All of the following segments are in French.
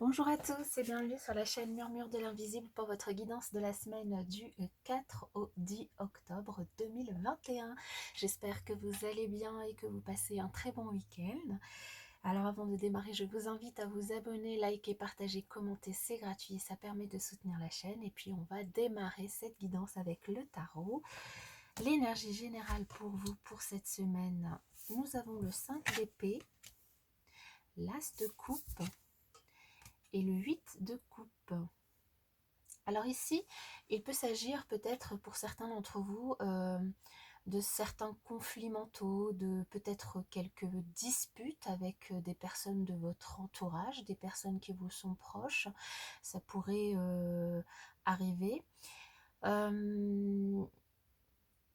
Bonjour à tous et bienvenue sur la chaîne Murmure de l'Invisible pour votre guidance de la semaine du 4 au 10 octobre 2021. J'espère que vous allez bien et que vous passez un très bon week-end. Alors avant de démarrer, je vous invite à vous abonner, liker, partager, commenter, c'est gratuit, ça permet de soutenir la chaîne. Et puis on va démarrer cette guidance avec le tarot. L'énergie générale pour vous pour cette semaine, nous avons le 5 d'épée, l'as de coupe et le 8 de coupe. Alors ici, il peut s'agir peut-être pour certains d'entre vous de certains conflits mentaux, de peut-être quelques disputes avec des personnes de votre entourage, des personnes qui vous sont proches. Ça pourrait arriver.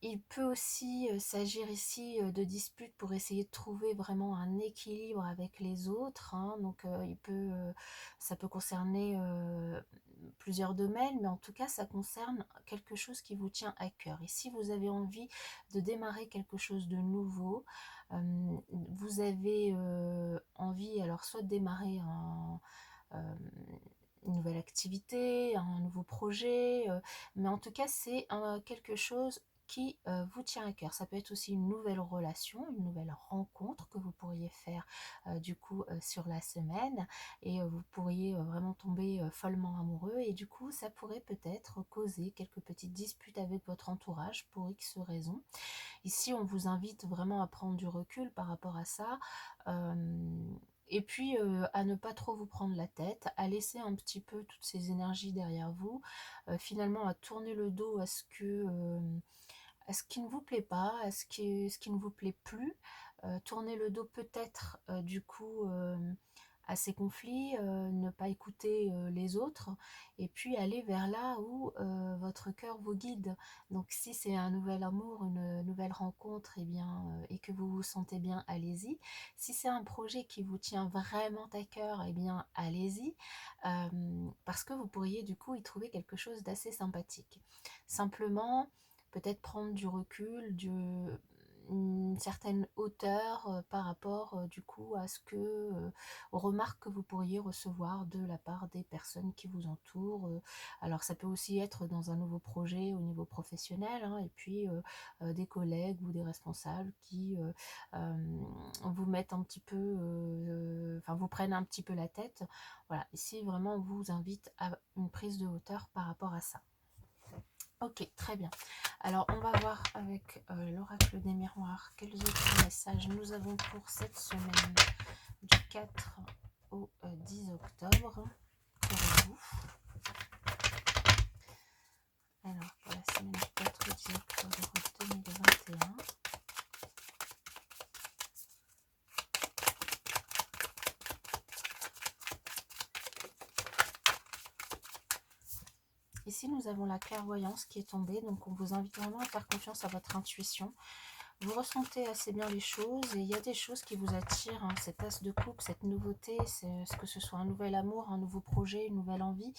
Il peut aussi s'agir ici de disputes pour essayer de trouver vraiment un équilibre avec les autres, hein. Donc ça peut concerner plusieurs domaines, mais en tout cas ça concerne quelque chose qui vous tient à cœur. Et si vous avez envie de démarrer quelque chose de nouveau, vous avez envie alors soit de démarrer une nouvelle activité, un nouveau projet, mais en tout cas c'est quelque chose qui vous tient à cœur. Ça peut être aussi une nouvelle relation, une nouvelle rencontre que vous pourriez faire du coup sur la semaine, et vous pourriez vraiment tomber follement amoureux, et du coup ça pourrait peut-être causer quelques petites disputes avec votre entourage pour X raisons. Ici on vous invite vraiment à prendre du recul par rapport à ça. Et puis à ne pas trop vous prendre la tête, à laisser un petit peu toutes ces énergies derrière vous, finalement à tourner le dos à ce qui ne vous plaît pas, ce qui ne vous plaît plus, tourner le dos peut-être du coup à ces conflits, ne pas écouter les autres, et puis aller vers là où votre cœur vous guide. Donc si c'est un nouvel amour, une nouvelle rencontre, eh bien, et que vous vous sentez bien, allez-y. Si c'est un projet qui vous tient vraiment à cœur, eh bien, allez-y, parce que vous pourriez du coup y trouver quelque chose d'assez sympathique. Simplement, peut-être prendre du recul, une certaine hauteur par rapport du coup à ce que aux remarques que vous pourriez recevoir de la part des personnes qui vous entourent. Alors ça peut aussi être dans un nouveau projet au niveau professionnel, hein, et puis des collègues ou des responsables qui vous mettent un petit peu, enfin vous prennent un petit peu la tête. Voilà, ici vraiment on vous invite à une prise de hauteur par rapport à ça. Ok, très bien. Alors, on va voir avec l'oracle des miroirs quels autres messages nous avons pour cette semaine du 4 au 10 octobre pour vous. Alors, pour la semaine du 4 au 10 octobre 2021. Ici, nous avons la clairvoyance qui est tombée, donc on vous invite vraiment à faire confiance à votre intuition. Vous ressentez assez bien les choses, et il y a des choses qui vous attirent, hein, cette as de coupe, cette nouveauté, que ce soit un nouvel amour, un nouveau projet, une nouvelle envie.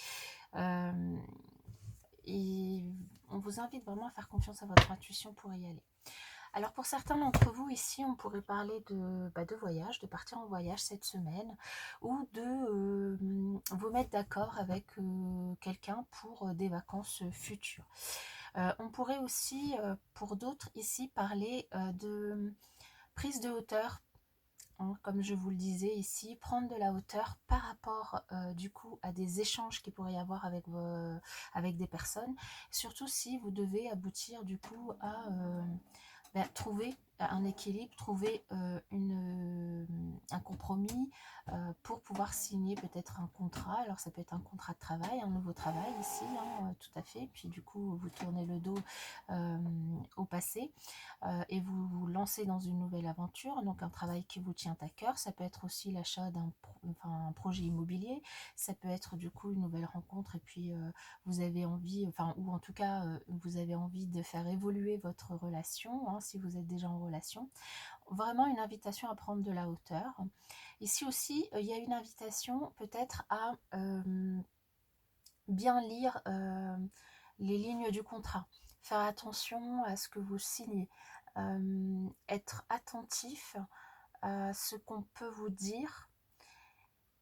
Et on vous invite vraiment à faire confiance à votre intuition pour y aller. Alors pour certains d'entre vous ici, on pourrait parler de voyage, de partir en voyage cette semaine, ou de vous mettre d'accord avec quelqu'un pour des vacances futures. On pourrait aussi, pour d'autres ici, parler de prise de hauteur, hein, comme je vous le disais ici, prendre de la hauteur par rapport du coup à des échanges qu'il pourrait y avoir avec des personnes, surtout si vous devez aboutir du coup à trouver un équilibre, trouver un compromis pour pouvoir signer peut-être un contrat. Alors ça peut être un contrat de travail, un nouveau travail ici, hein, tout à fait. Puis du coup, vous tournez le dos au passé et vous vous lancez dans une nouvelle aventure, donc un travail qui vous tient à cœur. Ça peut être aussi l'achat un projet immobilier, ça peut être du coup une nouvelle rencontre, et puis vous avez envie, enfin, ou en tout cas vous avez envie de faire évoluer votre relation, hein, si vous êtes déjà en relation. Vraiment une invitation à prendre de la hauteur. Ici aussi, il y a une invitation peut-être à bien lire les lignes du contrat. Faire attention à ce que vous signez. Être attentif à ce qu'on peut vous dire.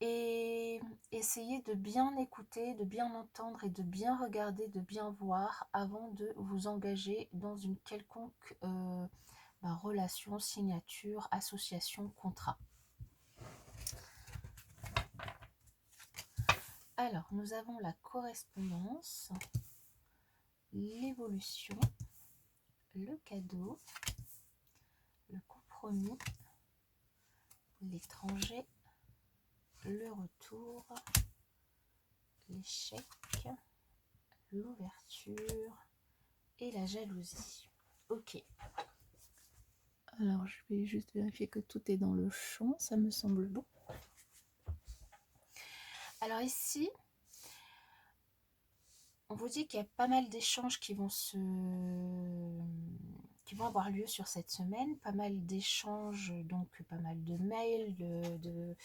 Et essayez de bien écouter, de bien entendre et de bien regarder, de bien voir avant de vous engager dans une quelconque relation, signature, association, contrat. Alors, nous avons la correspondance, l'évolution, le cadeau, le compromis, l'étranger, le retour, l'échec, l'ouverture et la jalousie. Ok. Alors, je vais juste vérifier que tout est dans le champ, ça me semble bon. Alors ici, on vous dit qu'il y a pas mal d'échanges qui vont avoir lieu sur cette semaine, pas mal d'échanges, donc pas mal de mails, de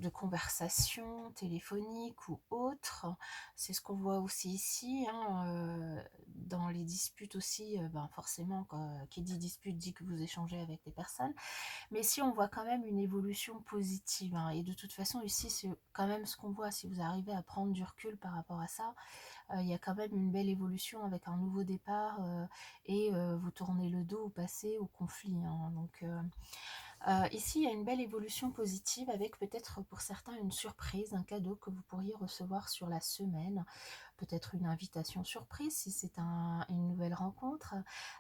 conversations téléphoniques ou autres. C'est ce qu'on voit aussi ici, hein, dans les disputes aussi, forcément, qui dit dispute dit que vous échangez avec des personnes. Mais ici, on voit quand même une évolution positive, hein, et de toute façon, ici, c'est quand même ce qu'on voit. Si vous arrivez à prendre du recul par rapport à ça, il y a quand même une belle évolution avec un nouveau départ, et vous tournez le dos au passé, au conflit, hein. Donc ici, il y a une belle évolution positive avec peut-être pour certains une surprise, un cadeau que vous pourriez recevoir sur la semaine, peut-être une invitation surprise si c'est une nouvelle rencontre.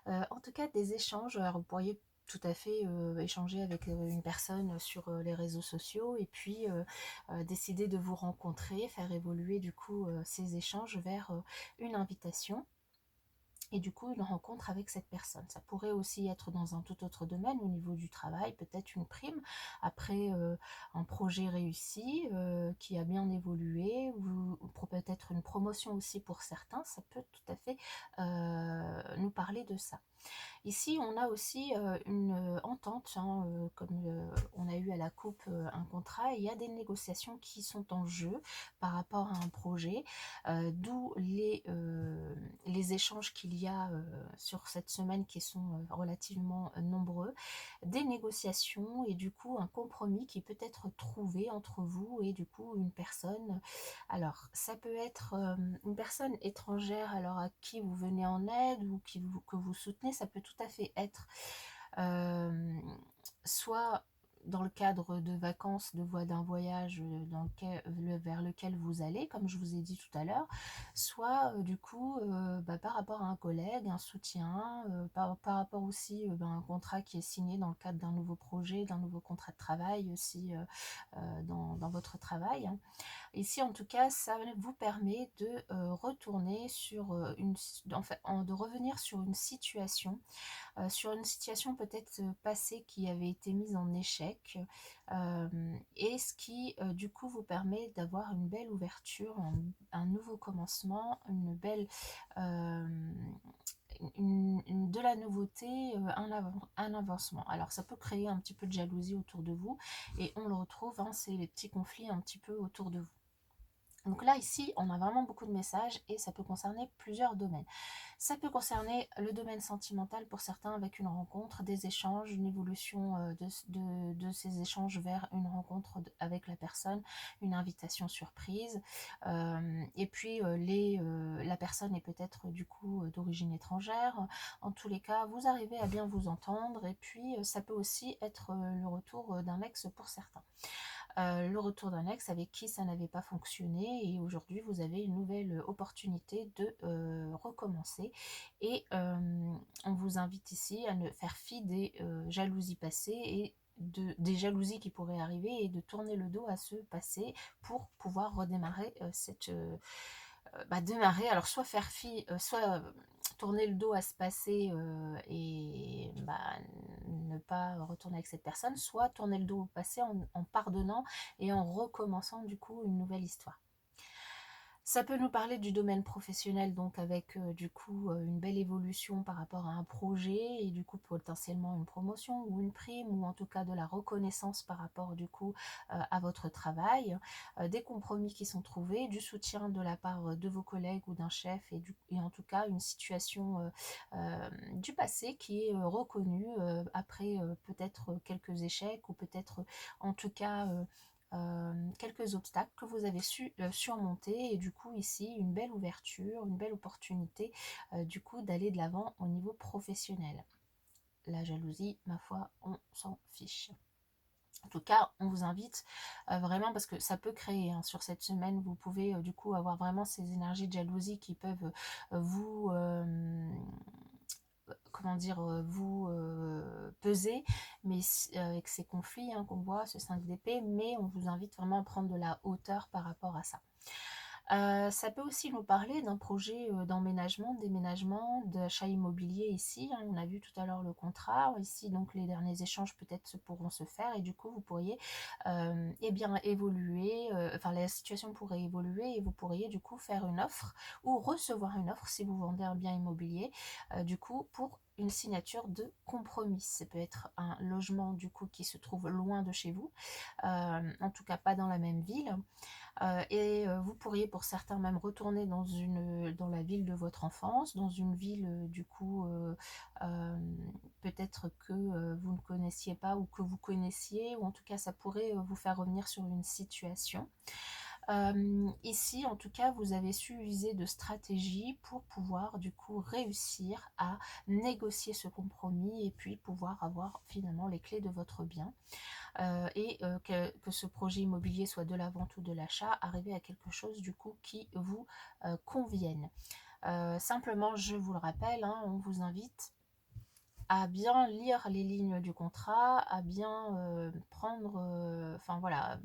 En tout cas, des échanges. Alors, vous pourriez tout à fait échanger avec une personne sur les réseaux sociaux et puis décider de vous rencontrer, faire évoluer du coup ces échanges vers une invitation et du coup une rencontre avec cette personne. Ça pourrait aussi être dans un tout autre domaine au niveau du travail, peut-être une prime après un projet réussi qui a bien évolué, ou peut-être une promotion aussi pour certains. Ça peut tout à fait nous parler de ça. Ici, on a aussi une entente, hein, comme on a eu à la coupe un contrat. Il y a des négociations qui sont en jeu par rapport à un projet, d'où les échanges qu'il y a sur cette semaine qui sont relativement nombreux, des négociations et du coup un compromis qui peut être trouvé entre vous et du coup une personne. Alors, ça peut être une personne étrangère alors à qui vous venez en aide ou que vous soutenez. Ça peut tout à fait être soit dans le cadre de vacances, d'un voyage vers lequel vous allez, comme je vous ai dit tout à l'heure, soit du coup par rapport à un collègue, un soutien, par rapport aussi à un contrat qui est signé dans le cadre d'un nouveau projet, d'un nouveau contrat de travail aussi dans votre travail. Ici, en tout cas, ça vous permet de retourner sur de revenir sur une situation peut-être passée qui avait été mise en échec, et ce qui du coup vous permet d'avoir une belle ouverture, un nouveau commencement, une belle de la nouveauté, un avancement. Alors ça peut créer un petit peu de jalousie autour de vous et on le retrouve, hein, c'est les petits conflits un petit peu autour de vous. Donc là, ici, on a vraiment beaucoup de messages et ça peut concerner plusieurs domaines. Ça peut concerner le domaine sentimental pour certains avec une rencontre, des échanges, une évolution de ces échanges vers une rencontre avec la personne, une invitation surprise. Et puis, la personne est peut-être du coup d'origine étrangère. En tous les cas, vous arrivez à bien vous entendre et puis ça peut aussi être le retour d'un ex pour certains. Le retour d'un ex avec qui ça n'avait pas fonctionné et aujourd'hui vous avez une nouvelle opportunité de recommencer et on vous invite ici à ne faire fi des jalousies passées et des jalousies qui pourraient arriver et de tourner le dos à ce passé pour pouvoir redémarrer démarrer, alors soit faire fi, soit tourner le dos à ce passé et ne pas retourner avec cette personne, soit tourner le dos au passé en pardonnant et en recommençant du coup une nouvelle histoire. Ça peut nous parler du domaine professionnel, donc avec du coup une belle évolution par rapport à un projet et du coup potentiellement une promotion ou une prime ou en tout cas de la reconnaissance par rapport du coup à votre travail, des compromis qui sont trouvés, du soutien de la part de vos collègues ou d'un chef et en tout cas une situation du passé qui est reconnue après peut-être quelques échecs ou peut-être en tout cas quelques obstacles que vous avez su surmonter, et du coup ici une belle ouverture, une belle opportunité du coup d'aller de l'avant au niveau professionnel. La jalousie, ma foi, on s'en fiche. En tout cas, on vous invite vraiment, parce que ça peut créer, hein, sur cette semaine, vous pouvez du coup avoir vraiment ces énergies de jalousie qui peuvent vous, comment dire, vous peser, mais avec ces conflits hein, qu'on voit, ce 5 d'épée, mais on vous invite vraiment à prendre de la hauteur par rapport à ça. Ça peut aussi nous parler d'un projet d'emménagement, de déménagement, d'achat immobilier ici, hein. On a vu tout à l'heure le contrat. Ici, donc, les derniers échanges peut-être pourront se faire, et du coup, vous pourriez eh bien, évoluer, enfin, la situation pourrait évoluer, et vous pourriez du coup faire une offre ou recevoir une offre si vous vendez un bien immobilier, du coup, pour une signature de compromis. Ça peut être un logement du coup qui se trouve loin de chez vous, en tout cas pas dans la même ville. Vous pourriez pour certains même retourner dans la ville de votre enfance, dans une ville du coup peut-être que vous ne connaissiez pas ou que vous connaissiez, ou en tout cas ça pourrait vous faire revenir sur une situation. Ici, en tout cas, vous avez su user de stratégie pour pouvoir du coup réussir à négocier ce compromis, et puis pouvoir avoir finalement les clés de votre bien. Que ce projet immobilier soit de la vente ou de l'achat, arriver à quelque chose du coup qui vous convienne. Simplement, je vous le rappelle, hein, on vous invite à bien lire les lignes du contrat, à bien prendre, enfin voilà,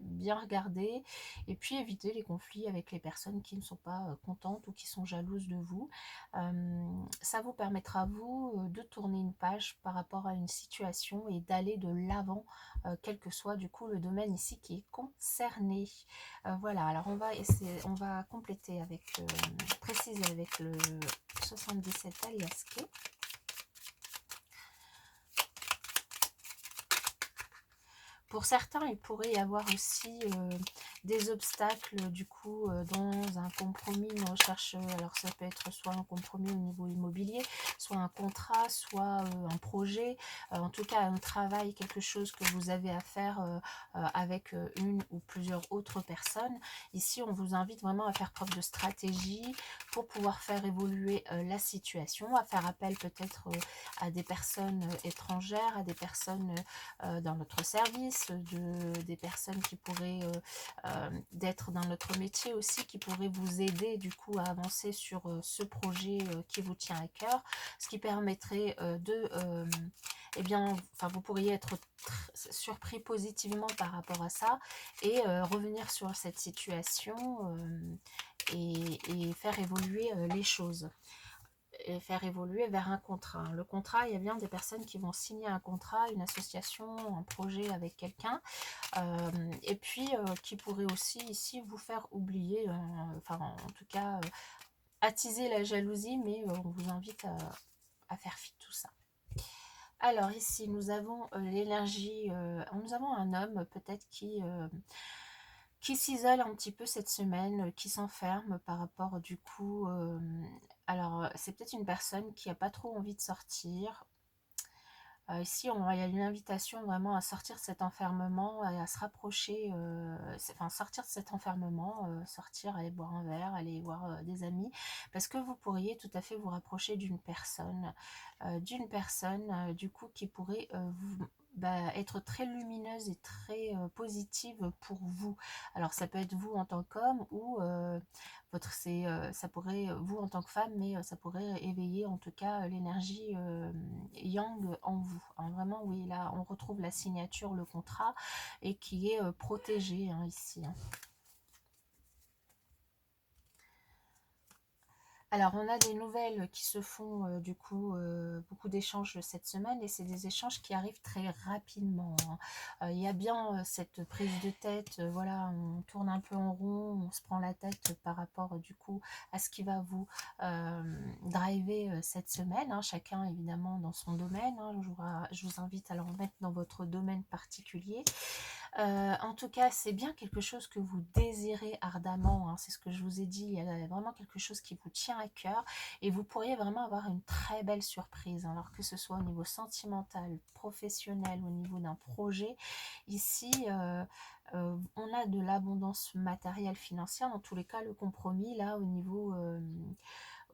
bien regarder, et puis éviter les conflits avec les personnes qui ne sont pas contentes ou qui sont jalouses de vous. Ça vous permettra, vous, de tourner une page par rapport à une situation et d'aller de l'avant, quel que soit du coup le domaine ici qui est concerné. Voilà, alors on va compléter avec, préciser avec le 77 Aliasqué. Pour certains, il pourrait y avoir aussi des obstacles du coup dans un compromis, une recherche. Alors ça peut être soit un compromis au niveau immobilier, soit un contrat, soit un projet, en tout cas un travail, quelque chose que vous avez à faire avec une ou plusieurs autres personnes. Ici, on vous invite vraiment à faire preuve de stratégie pour pouvoir faire évoluer la situation, à faire appel peut-être à des personnes étrangères, à des personnes dans notre service, des personnes qui pourraient d'être dans notre métier aussi, qui pourraient vous aider du coup à avancer sur ce projet qui vous tient à cœur, ce qui permettrait eh bien, enfin, vous pourriez être surpris positivement par rapport à ça, et revenir sur cette situation et faire évoluer les choses, et faire évoluer vers un contrat. Le contrat, il y a bien des personnes qui vont signer un contrat, une association, un projet avec quelqu'un, et puis qui pourrait aussi ici vous faire oublier, enfin en tout cas attiser la jalousie, mais on vous invite à faire fi de tout ça. Alors ici, nous avons l'énergie, nous avons un homme peut-être qui s'isole un petit peu cette semaine, qui s'enferme par rapport du coup. Alors, c'est peut-être une personne qui n'a pas trop envie de sortir. Ici, il y a une invitation vraiment à sortir de cet enfermement, à se rapprocher, enfin sortir de cet enfermement, sortir, aller boire un verre, aller voir des amis, parce que vous pourriez tout à fait vous rapprocher d'une personne du coup qui pourrait être très lumineuse et très positive pour vous. Alors ça peut être vous en tant qu'homme, ou ça pourrait, vous en tant que femme, mais ça pourrait éveiller en tout cas l'énergie yang en vous, hein. Vraiment, oui, là on retrouve la signature, le contrat, et qui est protégé hein, ici, hein. Alors, on a des nouvelles qui se font, du coup, beaucoup d'échanges cette semaine, et c'est des échanges qui arrivent très rapidement, hein. Il y a bien cette prise de tête, voilà, on tourne un peu en rond, on se prend la tête par rapport, du coup, à ce qui va vous driver cette semaine, hein, chacun évidemment dans son domaine, hein. Je vous invite à le remettre dans votre domaine particulier. En tout cas, c'est bien quelque chose que vous désirez ardemment, hein, c'est ce que je vous ai dit, il y a vraiment quelque chose qui vous tient à cœur et vous pourriez vraiment avoir une très belle surprise, hein, alors que ce soit au niveau sentimental, professionnel, au niveau d'un projet. Ici, on a de l'abondance matérielle, financière, dans tous les cas, le compromis, là, au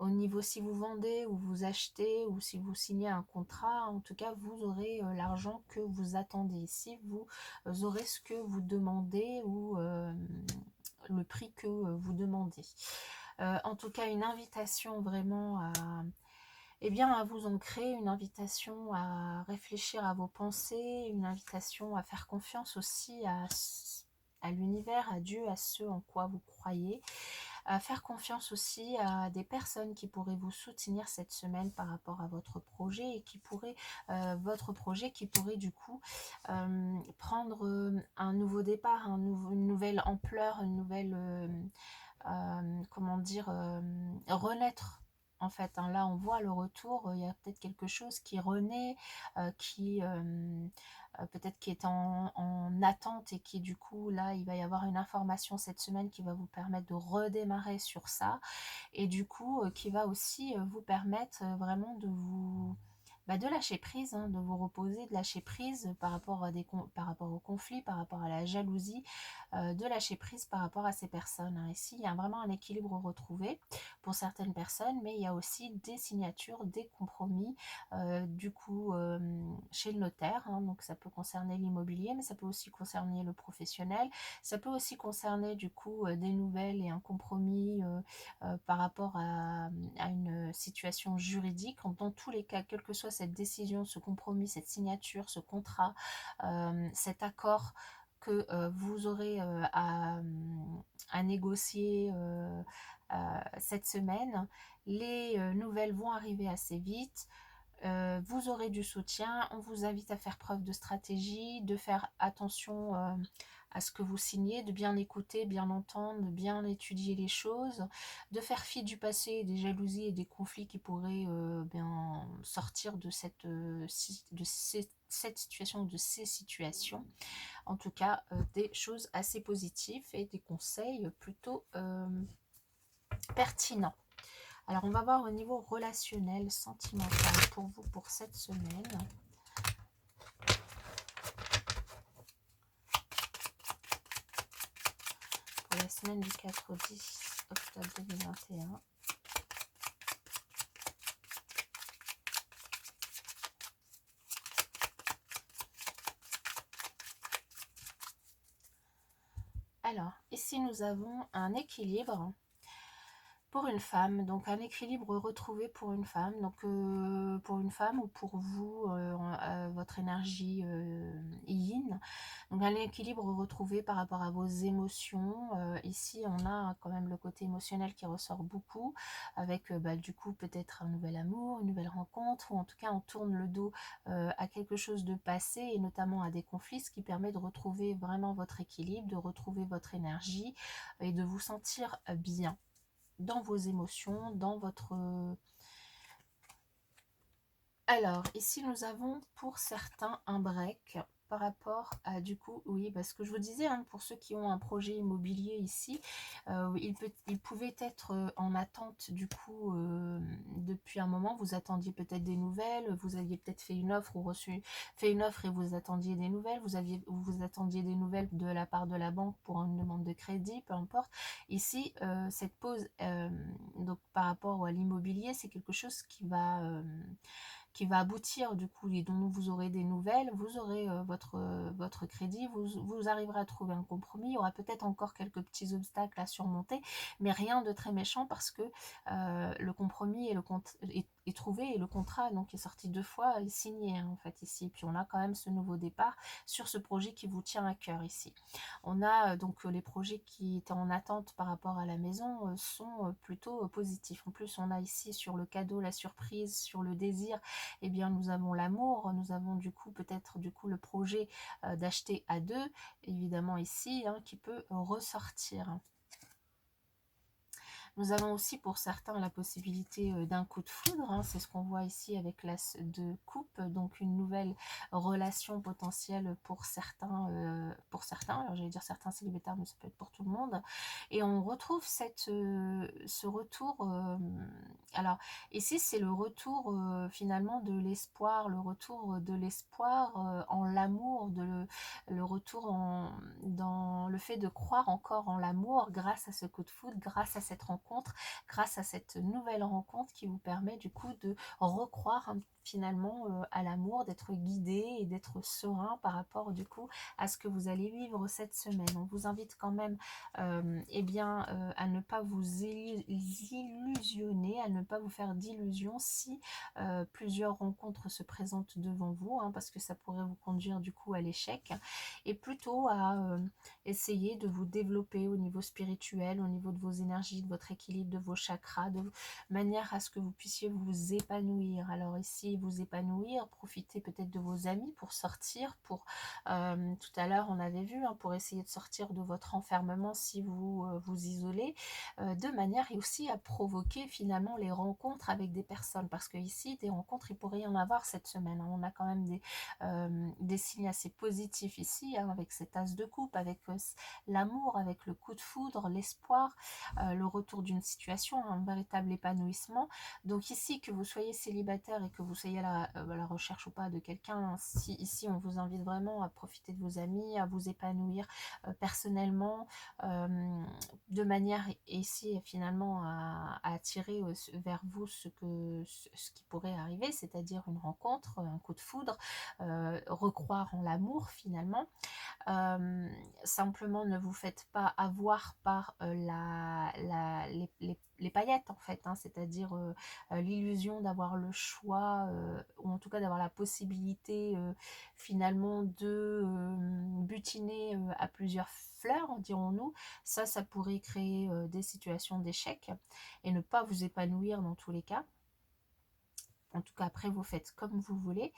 niveau si vous vendez ou vous achetez ou si vous signez un contrat, en tout cas, vous aurez l'argent que vous attendez ici, vous aurez ce que vous demandez ou le prix que vous demandez. En tout cas, une invitation vraiment à, eh bien, à vous ancrer, une invitation à réfléchir à vos pensées, une invitation à faire confiance aussi à l'univers, à Dieu, à ce en quoi vous croyez, à faire confiance aussi à des personnes qui pourraient vous soutenir cette semaine par rapport à votre projet et qui pourrait votre projet qui pourrait du coup prendre un nouveau départ, une nouvelle ampleur, une nouvelle comment dire renaître en fait, hein. Là on voit le retour, il y a peut-être quelque chose qui renaît, qui peut-être qui est en attente et qui du coup là il va y avoir une information cette semaine qui va vous permettre de redémarrer sur ça et du coup qui va aussi vous permettre vraiment de vous de lâcher prise, hein, de vous reposer, de lâcher prise par rapport à par rapport au conflit, par rapport à la jalousie, de lâcher prise par rapport à ces personnes, hein. Ici, il y a vraiment un équilibre retrouvé pour certaines personnes, mais il y a aussi des signatures, des compromis, du coup, chez le notaire, hein, donc ça peut concerner l'immobilier, mais ça peut aussi concerner le professionnel, ça peut aussi concerner du coup des nouvelles et un compromis par rapport à une situation juridique. Dans tous les cas, quelle que soit cette décision, ce compromis, cette signature, ce contrat, cet accord que vous aurez à négocier cette semaine, les nouvelles vont arriver assez vite. Vous aurez du soutien, on vous invite à faire preuve de stratégie, de faire attention à ce que vous signez, de bien écouter, bien entendre, de bien étudier les choses, de faire fi du passé, des jalousies et des conflits qui pourraient bien sortir de cette situation ou de ces situations. En tout cas, des choses assez positives et des conseils plutôt pertinents. Alors, on va voir au niveau relationnel, sentimental pour vous pour cette semaine. Pour la semaine du 4 au 10 octobre 2021. Alors, ici nous avons un équilibre pour une femme, donc un équilibre retrouvé pour une femme, donc pour une femme ou pour vous, votre énergie yin, donc un équilibre retrouvé par rapport à vos émotions. Ici on a quand même le côté émotionnel qui ressort beaucoup, avec du coup peut-être un nouvel amour, une nouvelle rencontre, ou en tout cas on tourne le dos à quelque chose de passé et notamment à des conflits, ce qui permet de retrouver vraiment votre équilibre, de retrouver votre énergie et de vous sentir bien dans vos émotions, dans votre... Alors, ici, nous avons pour certains un break par rapport à, du coup, oui, ce que je vous disais, hein, pour ceux qui ont un projet immobilier ici, il pouvait être en attente, du coup, depuis un moment, vous attendiez peut-être des nouvelles, vous aviez peut-être fait une offre ou reçu fait une offre et vous attendiez des nouvelles, vous attendiez des nouvelles de la part de la banque pour une demande de crédit, peu importe. Ici, cette pause, donc par rapport à l'immobilier, c'est quelque chose qui va aboutir du coup et dont vous aurez des nouvelles, vous aurez votre crédit, vous arriverez à trouver un compromis, il y aura peut-être encore quelques petits obstacles à surmonter, mais rien de très méchant parce que le compromis et est trouvé et le contrat donc est sorti 2 fois, est signé, hein, en fait ici, puis on a quand même ce nouveau départ sur ce projet qui vous tient à cœur ici. On a donc les projets qui étaient en attente par rapport à la maison sont plutôt positifs. En plus on a ici sur le cadeau, la surprise, sur le désir, eh bien nous avons l'amour, nous avons du coup peut-être du coup le projet d'acheter à deux, évidemment ici, hein, qui peut ressortir. Nous avons aussi pour certains la possibilité d'un coup de foudre, hein, c'est ce qu'on voit ici avec l'as de coupe, donc une nouvelle relation potentielle pour certains, alors j'allais dire certains célibataires, mais ça peut être pour tout le monde. Et on retrouve ce retour, alors ici c'est le retour finalement de l'espoir, le retour de l'espoir en l'amour, le retour dans le fait de croire encore en l'amour grâce à ce coup de foudre, grâce à cette rencontre, grâce à cette nouvelle rencontre qui vous permet du coup de recroire finalement à l'amour, d'être guidé et d'être serein par rapport du coup à ce que vous allez vivre cette semaine. On vous invite quand même à ne pas vous illusionner, à ne pas vous faire d'illusions si plusieurs rencontres se présentent devant vous, hein, parce que ça pourrait vous conduire du coup à l'échec, et plutôt à essayer de vous développer au niveau spirituel, au niveau de vos énergies, de votre équilibre, de vos chakras, de manière à ce que vous puissiez vous épanouir. Alors ici, vous épanouir, profitez peut-être de vos amis pour sortir, pour tout à l'heure on avait vu, hein, pour essayer de sortir de votre enfermement si vous vous isolez, de manière aussi à provoquer finalement les rencontres avec des personnes, parce que ici des rencontres il pourrait y en avoir cette semaine, hein. On a quand même des signes assez positifs ici, hein, avec cet as de coupe, avec l'amour, avec le coup de foudre, l'espoir, le retour d'une situation, un véritable épanouissement. Donc ici, que vous soyez célibataire et que vous soyez à la recherche ou pas de quelqu'un, si ici on vous invite vraiment à profiter de vos amis, à vous épanouir personnellement, de manière ici finalement à attirer vers vous ce qui pourrait arriver, c'est-à-dire une rencontre, un coup de foudre, recroire en l'amour finalement. Simplement ne vous faites pas avoir par les paillettes en fait, hein, c'est-à-dire l'illusion d'avoir le choix, ou en tout cas d'avoir la possibilité finalement de butiner à plusieurs fleurs, dirons-nous. Ça pourrait créer des situations d'échec et ne pas vous épanouir dans tous les cas. En tout cas, après, vous faites comme vous voulez.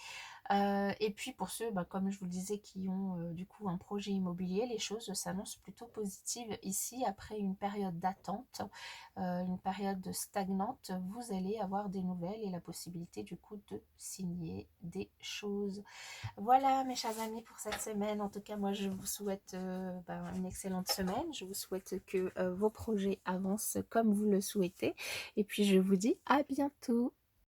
Et puis pour ceux, comme je vous le disais, qui ont du coup un projet immobilier, les choses s'annoncent plutôt positives ici. Après une période d'attente, une période stagnante, vous allez avoir des nouvelles et la possibilité du coup de signer des choses. Voilà mes chers amis pour cette semaine. En tout cas, moi je vous souhaite une excellente semaine. Je vous souhaite que vos projets avancent comme vous le souhaitez. Et puis je vous dis à bientôt.